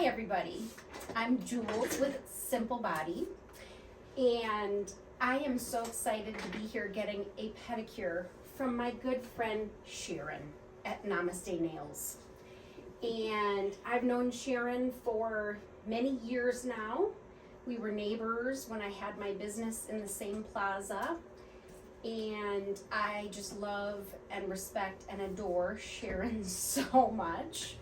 Hi everybody, I'm Jules with Simple Body, and I am so excited to be here getting a pedicure from my good friend Sharon at Namaste Nails. And I've known Sharon for many years now. We were neighbors when I had my business in the same plaza, and I just love and respect and adore Sharon so much.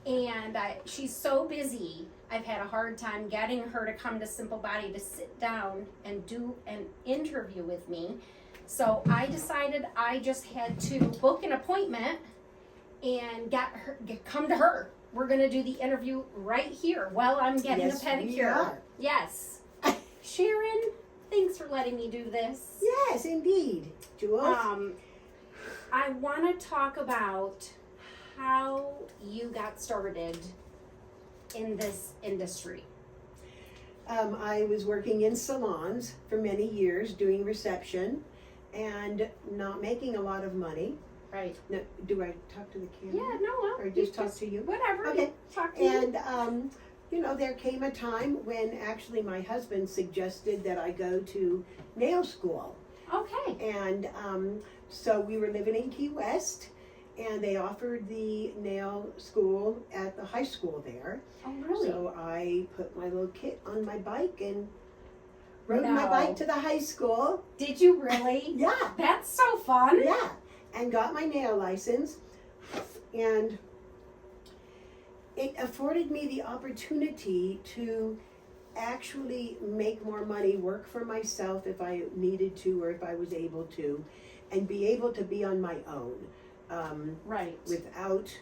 And she's so busy, I've had a hard time getting her to come to Simple Body to sit down and do an interview with me. So I decided I just had to book an appointment and come to her. We're gonna do the interview right here while I'm getting a pedicure. We are. Yes. Sharon, thanks for letting me do this. Yes, indeed, Jules. I want to talk about how you got started in this industry. I was working in salons for many years, doing reception, and not making a lot of money. Right. Now, do I talk to the camera? Yeah, no, Or just talk to you? Whatever. Okay. Talk to you. And, there came a time when actually my husband suggested that I go to nail school. Okay. And so we were living in Key West, and they offered the nail school at the high school there. Oh, really? So I put my little kit on my bike and rode my bike to the high school. Did you really? Yeah. That's so fun. Yeah. And got my nail license. And it afforded me the opportunity to actually make more money, work for myself if I needed to or if I was able to, and be able to be on my own. Right. Without,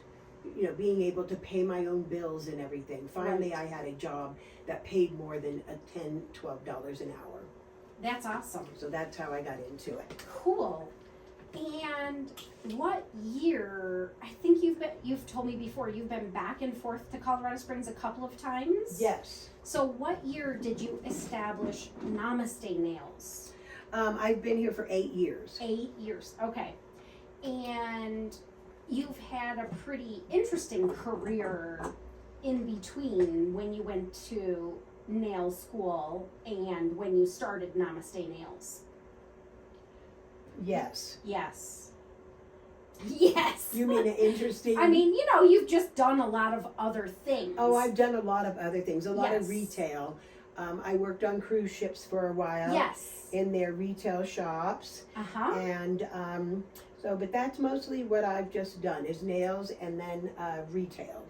being able to pay my own bills and everything. Finally, Right. I had a job that paid more than $10, $12 an hour. That's awesome. So that's how I got into it. Cool. And what year? I think you've told me before you've been back and forth to Colorado Springs a couple of times. Yes. So what year did you establish Namaste Nails? I've been here for 8 years. 8 years. Okay. And you've had a pretty interesting career in between when you went to nail school and when you started Namaste Nails. Yes. Yes. Yes. You mean an interesting? I mean, you've just done a lot of other things. Oh, I've done a lot of other things, a lot Yes. of retail. I worked on cruise ships for a while. Yes. In their retail shops. Uh-huh. And but that's mostly what I've just done is nails and then retail.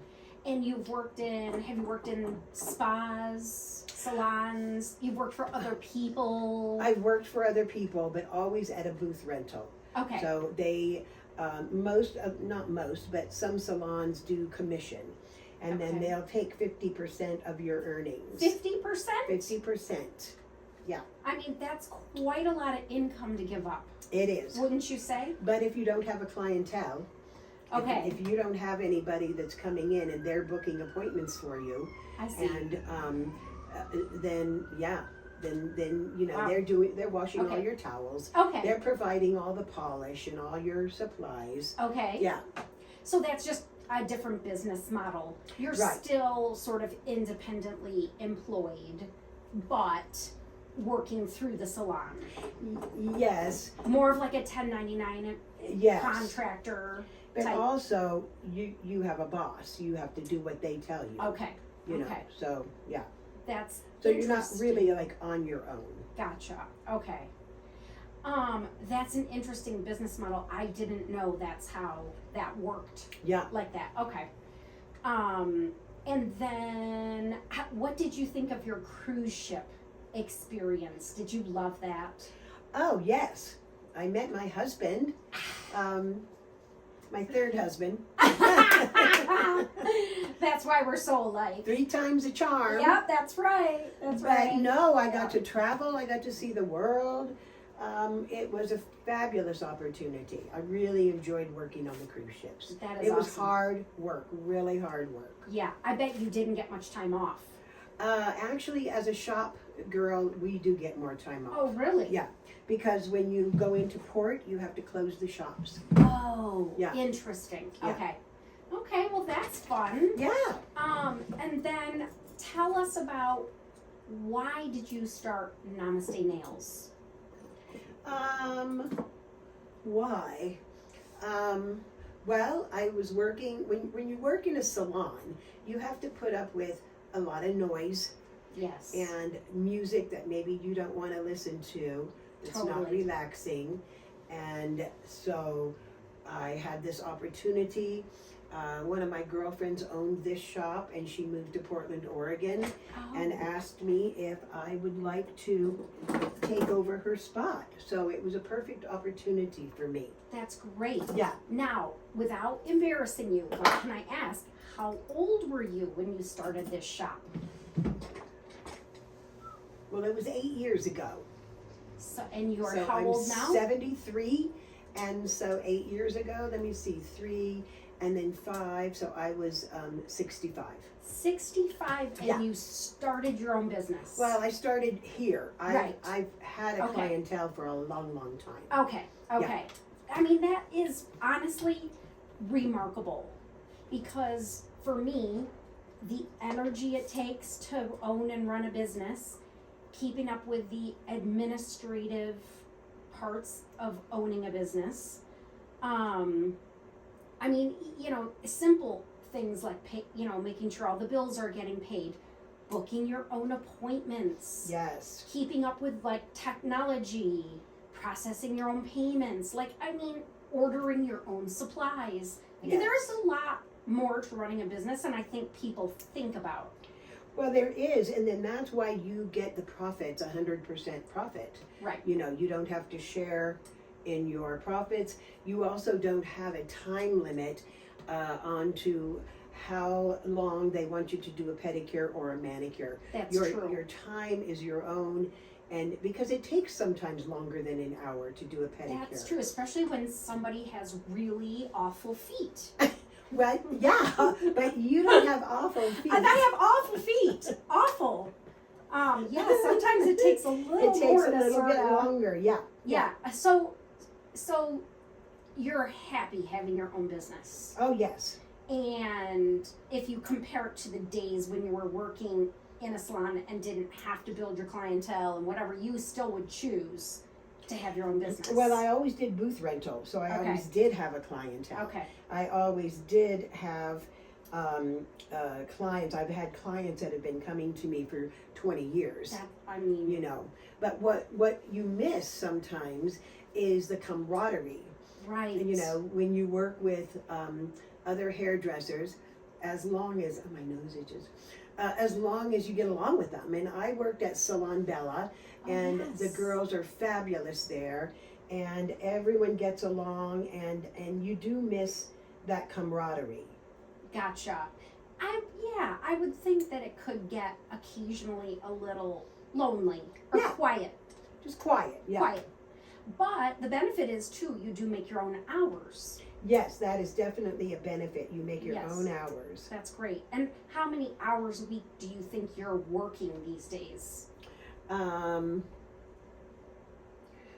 And have you worked in spas, salons? You've worked for other people? I've worked for other people, but always at a booth rental. Okay. So they, not most, but some salons do commission. And then Okay. they'll take 50% of your earnings. 50%? 50%. Yeah. I mean, that's quite a lot of income to give up, It is. wouldn't you say? But if you don't have a clientele, Okay. if you don't have anybody that's coming in and they're booking appointments for you, I see. and then Wow. they're washing all Okay. your towels. Okay. They're providing all the polish and all your supplies. Okay. Yeah. So that's just a different business model. You're Right. still sort of independently employed, but working through the salon. Yes. More of like a 1099 Yes. contractor But type. also you have a boss. You have to do what they tell you. Okay. You know. Okay. So yeah. That's So you're not interesting. really like on your own. Gotcha. Okay. That's an interesting business model. I didn't know that's how that worked Yeah. like that. Okay. And then what did you think of your cruise ship experience? Did you love that? Oh yes. I met my husband. My third husband. That's why we're so alike. 3 times a charm. Yep, that's right. That's right. But no, I got to travel. I got to see the world. It was a fabulous opportunity. I really enjoyed working on the cruise ships. That is It was awesome. hard work, really hard work. Yeah, I bet you didn't get much time off. Actually, as a shop girl, we do get more time off. Oh, really? Yeah, because when you go into port, you have to close the shops. Oh, Yeah. interesting. Yeah. Okay. Okay, well that's fun. Yeah. And then tell us about, why did you start Namaste Nails? Why? Well, I was working, when you work in a salon, you have to put up with a lot of noise Yes. and music that maybe you don't want to listen to. It's not Totally. relaxing. And so I had this opportunity. One of my girlfriends owned this shop, and she moved to Portland, Oregon, and asked me if I would like to take over her spot. So it was a perfect opportunity for me. That's great. Yeah. Now, without embarrassing you, but can I ask, how old were you when you started this shop? Well, it was 8 years ago. So, and you're So how I'm old now? 73, and so 8 years ago, let me see, 3 and then 5, so I was 65. 65, and Yeah. you started your own business. Well, I started here. Right. I've had a Okay. clientele for a long, long time. Okay. I mean, that is honestly remarkable, because for me, the energy it takes to own and run a business, keeping up with the administrative parts of owning a business, I mean, simple things like making sure all the bills are getting paid, booking your own appointments, Yes. keeping up with like technology, processing your own payments, ordering your own supplies. Yes. There's a lot more to running a business than I think people think about. Well, there is, and then that's why you get the profits, 100% profit. Right. You don't have to share in your profits. You also don't have a time limit onto how long they want you to do a pedicure or a manicure. That's your, true. Your time is your own, and because it takes sometimes longer than an hour to do a pedicure. That's true, especially when somebody has really awful feet. Well, yeah, but you don't have awful feet. And I have awful feet. Awful. Yeah, sometimes it takes a little It takes more a to little sort bit of- longer, yeah. Yeah. So you're happy having your own business. Oh, yes. And if you compare it to the days when you were working in a salon and didn't have to build your clientele and whatever, you still would choose to have your own business. Well, I always did booth rental, so I Okay. always did have a clientele. Okay. I always did have clients. I've had clients that have been coming to me for 20 years. But what you miss sometimes is the camaraderie. Right. And, when you work with other hairdressers, as long as, my nose itches, as long as you get along with them. And I worked at Salon Bella, and yes. the girls are fabulous there, and everyone gets along, and you do miss that camaraderie. Gotcha. I would think that it could get occasionally a little lonely or Yeah. quiet. Just quiet, yeah. Quiet. But the benefit is too, you do make your own hours. Yes, that is definitely a benefit. You make your Yes. own hours. That's great. And how many hours a week do you think you're working these days?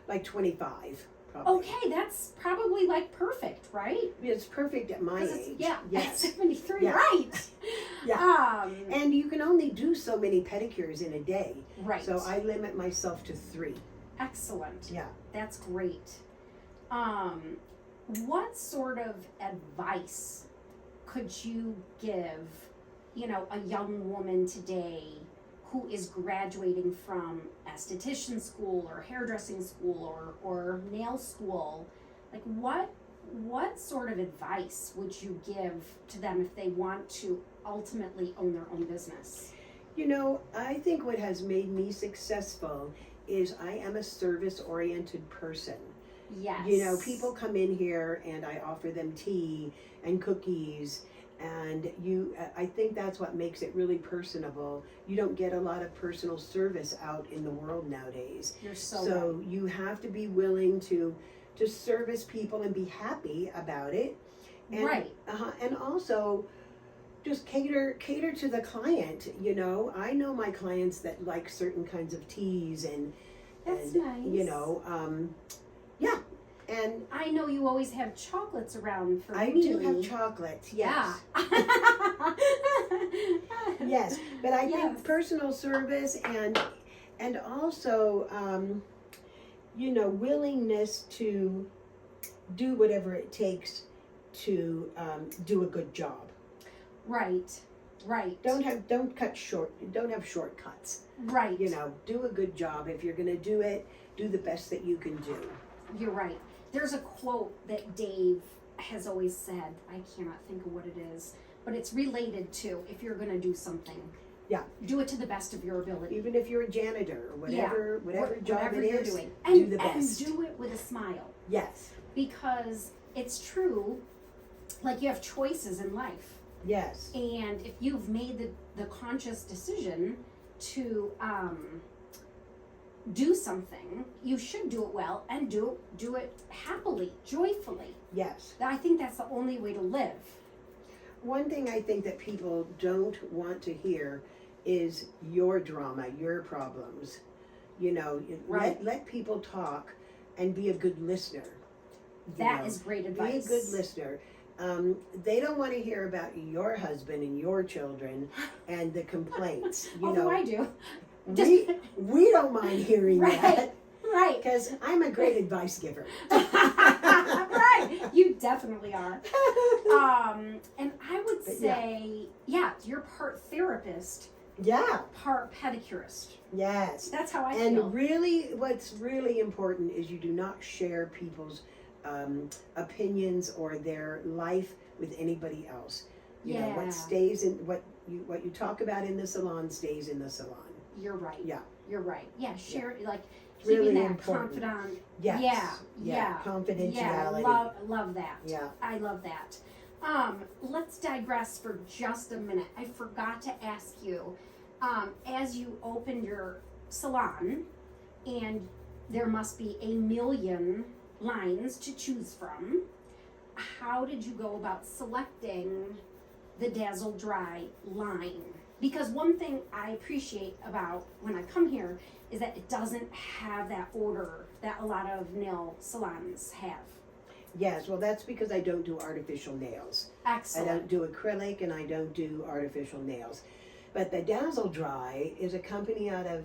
Like 25, probably. Okay, that's probably like perfect, right? It's perfect at my 'Cause it's- age. Yeah, Yes. at 73, Yeah. right? Yeah. And you can only do so many pedicures in a day. Right. So I limit myself to 3. Excellent. Yeah. That's great. What sort of advice could you give, a young woman today who is graduating from esthetician school or hairdressing school or nail school? Like what sort of advice would you give to them if they want to ultimately own their own business? I think what has made me successful is I am a service-oriented person. Yes. People come in here and I offer them tea and cookies, and I think that's what makes it really personable. You don't get a lot of personal service out in the world nowadays. You're so right. You have to be willing to service people and be happy about it. And, Right. And also just cater to the client. I know my clients that like certain kinds of teas That's and nice. yeah. And I know you always have chocolates around for I me. do have chocolates, yes. Yeah. Yes, but I Yes. think personal service and also, willingness to do whatever it takes to do a good job. Right. Don't have shortcuts. Right. Do a good job. If you're gonna do it, do the best that you can do. You're right. There's a quote that Dave has always said. I cannot think of what it is, but it's related to if you're going to do something. Yeah. Do it to the best of your ability. Even if you're a janitor or whatever job whatever it you're is, doing. do the best. And do it with a smile. Yes. Because it's true, like you have choices in life. Yes. And if you've made the conscious decision to do something, you should do it well and do it happily, joyfully. Yes. I think that's the only way to live. One thing I think that people don't want to hear is your drama, your problems. Right. Let people talk and be a good listener. That is great advice. Be a good listener. They don't want to hear about your husband and your children and the complaints. Although I do. We don't mind hearing that. Right. Because I'm a great advice giver. Right. You definitely are. And I would say, you're part therapist. Yeah. Part pedicurist. Yes. That's how I and feel. And really, what's really important is you do not share people's opinions or their life with anybody else. You know, what stays in what you talk about in the salon stays in the salon. You're right. Yeah. You're right. Yeah, share like really keeping that important. confidant. Yes. Yeah. Confidentiality. Yeah, love that. Yeah. I love that. Let's digress for just a minute. I forgot to ask you, as you opened your salon, and there must be 1 million lines to choose from, how did you go about selecting the Dazzle Dry line? Because one thing I appreciate about when I come here is that it doesn't have that odor that a lot of nail salons have. Yes, well that's because I don't do artificial nails. Excellent. I don't do acrylic and I don't do artificial nails. But the Dazzle Dry is a company out of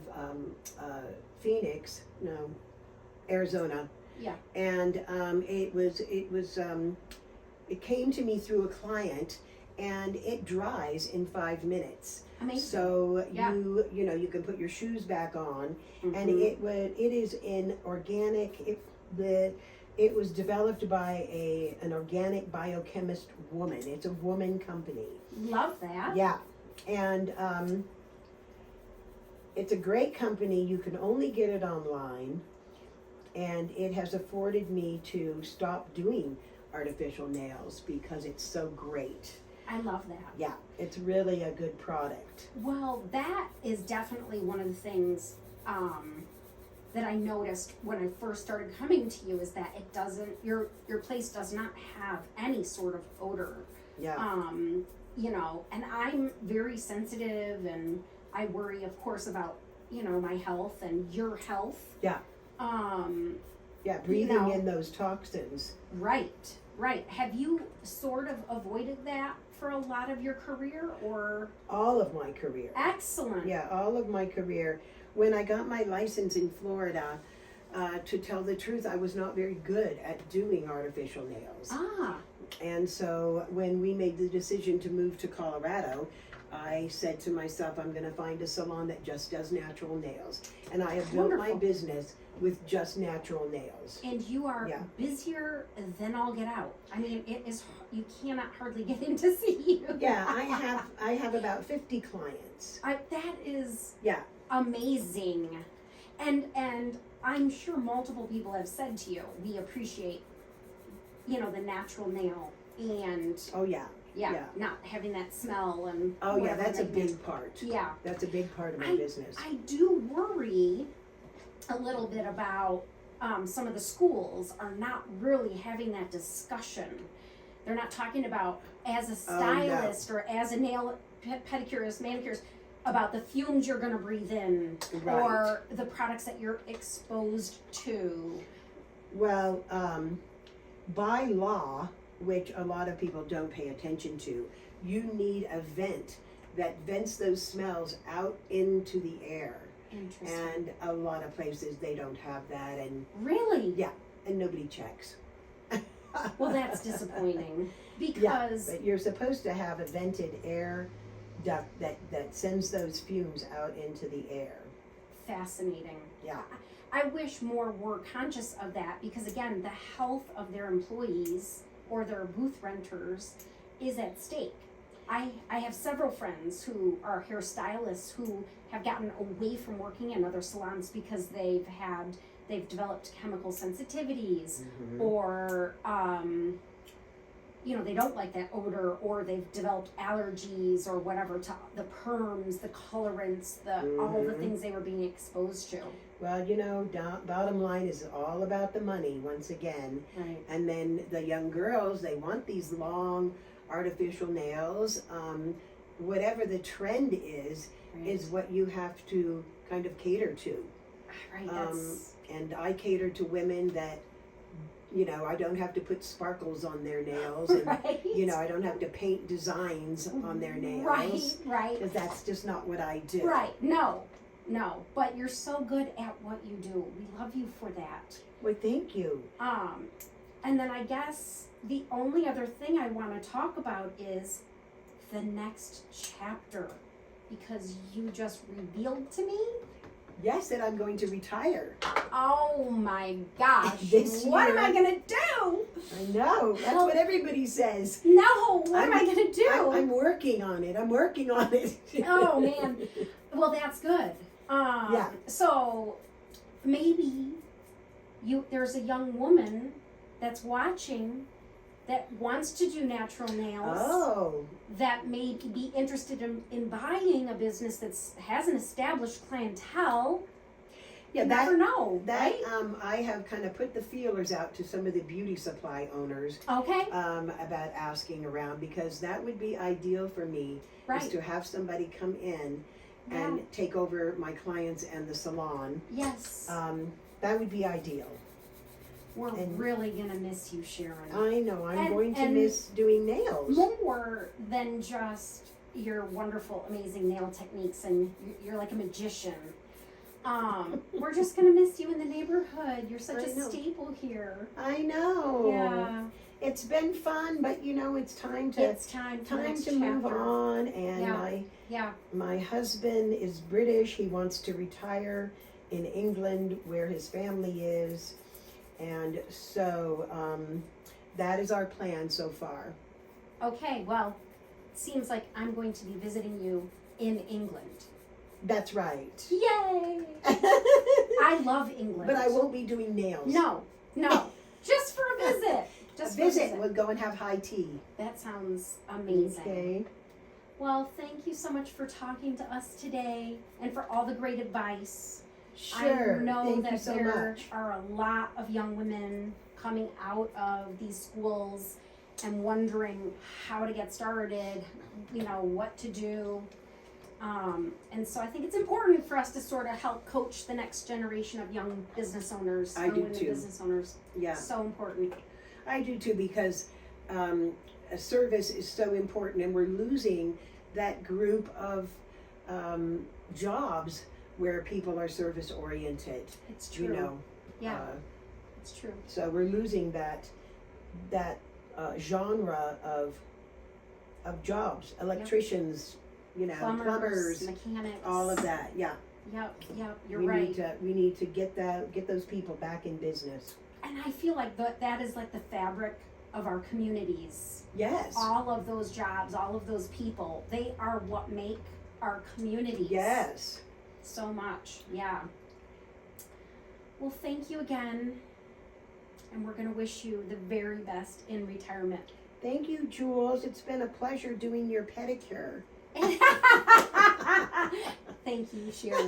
Arizona. Yeah. And it came to me through a client, and it dries in 5 minutes. Amazing. So you can put your shoes back on, and it is an organic. It was developed by an organic biochemist woman. It's a woman company. Love that. Yeah, and it's a great company. You can only get it online, and it has afforded me to stop doing artificial nails because it's so great. I love that. Yeah, it's really a good product. Well, that is definitely one of the things that I noticed when I first started coming to you is that it doesn't, your place does not have any sort of odor. Yeah. And I'm very sensitive, and I worry, of course, about, my health and your health. Yeah. Breathing in those toxins. Right. Have you sort of avoided that for a lot of your career, or? All of my career. Excellent. Yeah, all of my career. When I got my license in Florida, to tell the truth, I was not very good at doing artificial nails. And so when we made the decision to move to Colorado, I said to myself, I'm going to find a salon that just does natural nails. And I have built my business with just natural nails. And you are busier than all get out. I mean, it is, you cannot hardly get in to see you. Yeah, I have about 50 clients. That is amazing. And I'm sure multiple people have said to you, we appreciate, the natural nail and not having that smell and that's a big part. Yeah. That's a big part of my business. I do worry a little bit about some of the schools are not really having that discussion. They're not talking about, as a stylist or as a nail pedicurist, manicurist, about the fumes you're going to breathe in or the products that you're exposed to. Well, by law, which a lot of people don't pay attention to, you need a vent that vents those smells out into the air. Interesting. And a lot of places they don't have that, and Really? yeah, and nobody checks. Well, that's disappointing Yeah, because but you're supposed to have a vented air duct that sends those fumes out into the air. fascinating. Yeah. I wish more were conscious of that because, again, the health of their employees or their booth renters is at stake. I have several friends who are hairstylists who have gotten away from working in other salons because they've developed chemical sensitivities or they don't like that odor, or they've developed allergies or whatever to the perms, the colorants, all the things they were being exposed to. Well, bottom line is all about the money once again. Right. And then the young girls, they want these long artificial nails. Whatever the trend is what you have to kind of cater to. Right. And I cater to women that, I don't have to put sparkles on their nails, and right. I don't have to paint designs on their nails. Right. Because that's just not what I do. Right. No. But you're so good at what you do. We love you for that. Well, thank you. And then I guess the only other thing I want to talk about is the next chapter, because you just revealed to me. Yes, that I'm going to retire. Oh my gosh. This what am year. I going to do? I know. That's what everybody says. No, what am I going to do? I'm working on it. Oh, man. Well, that's good. Yeah. So maybe there's a young woman that's watching that wants to do natural nails. Oh. That may be interested in buying a business that has an established clientele. Yeah, you never know, right? I have kind of put the feelers out to some of the beauty supply owners. Okay. About asking around, because that would be ideal for me. Right. Is to have somebody come in and take over my clients and the salon. Yes. That would be ideal. We're really gonna miss you, Sharon. I know. I'm going to miss doing nails. More than just your wonderful, amazing nail techniques, and you're like a magician. We're just gonna miss you in the neighborhood. You're such a staple here. I know. Yeah. It's been fun, but it's time to move on. And my husband is British. He wants to retire in England, where his family is. And so that is our plan so far. Okay, well, it seems like I'm going to be visiting you in England. That's right. Yay! I love England. But I won't be doing nails. No. Just for a visit. Just a visit. We'll go and have high tea. That sounds amazing. Okay. Well, thank you so much for talking to us today and for all the great advice. Sure. I know Thank that you so there much. are a lot of young women coming out of these schools and wondering how to get started, what to do. And so I think it's important for us to sort of help coach the next generation of young business owners, I young do women too. business owners. Yeah. So important. I do too, because a service is so important, and we're losing that group of jobs where people are service oriented. It's true. Yeah, it's true. So we're losing that genre of jobs, electricians, plumbers, mechanics, all of that. Yeah. Yep. You're right. We need to get those people back in business. And I feel like that is like the fabric of our communities. Yes. All of those jobs, all of those people, they are what make our communities. Yes. So much. Yeah. Well, thank you again. And we're going to wish you the very best in retirement. Thank you, Jules. It's been a pleasure doing your pedicure. Thank you, Sharon.